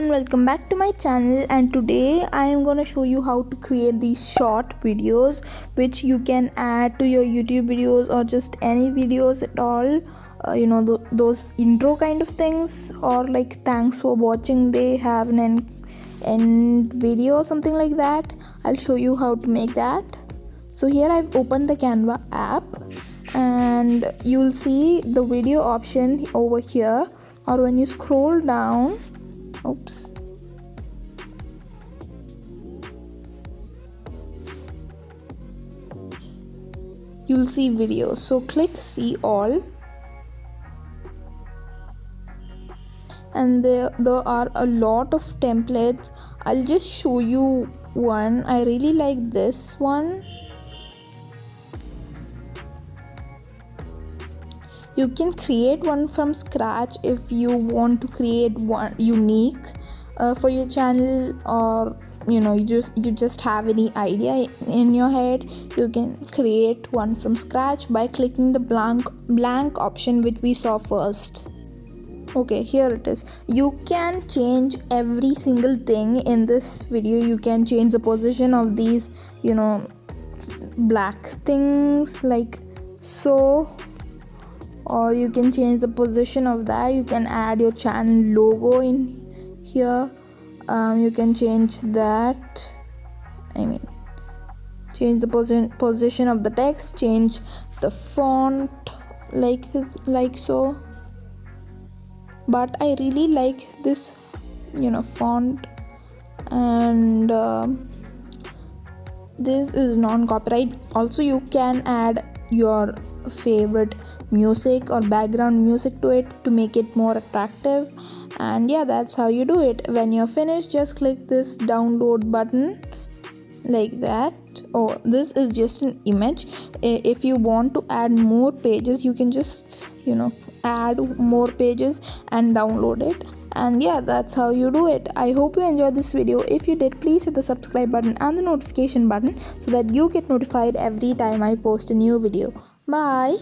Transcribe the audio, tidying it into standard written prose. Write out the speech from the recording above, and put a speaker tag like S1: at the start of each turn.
S1: everyone, welcome back to my channel. And today I am going to show you how to create these short videos which you can add to your YouTube videos or just any videos at all. Those intro kind of things, or like thanks for watching, they have an end video or something like that. I'll show you how to make that. So here I've opened the Canva app and you'll see the video option over here, or when you scroll down, you'll see video. So click see all, and there are a lot of templates. I'll just show you one. I really like this one. You can create one from scratch if you want to create one unique for your channel, or you just have any idea in your head. You can create one from scratch by clicking the blank option which we saw first. Okay, here it is. You can change every single thing in this video. You can change the position of these black things like so, or you can change the position of that. You can add your channel logo in here. You can change that. Change the position of the text, change the font like so. But I really like this font, and this is non-copyright. Also, you can add your favorite music or background music to it to make it more attractive. And yeah, that's how you do it. When you're finished, just click this download button like that. Oh, this is just an image. If you want to add more pages, you can just add more pages and download it. And yeah, that's how you do it. I hope you enjoyed this video. If you did, please hit the subscribe button and the notification button so that you get notified every time I post a new video. Bye.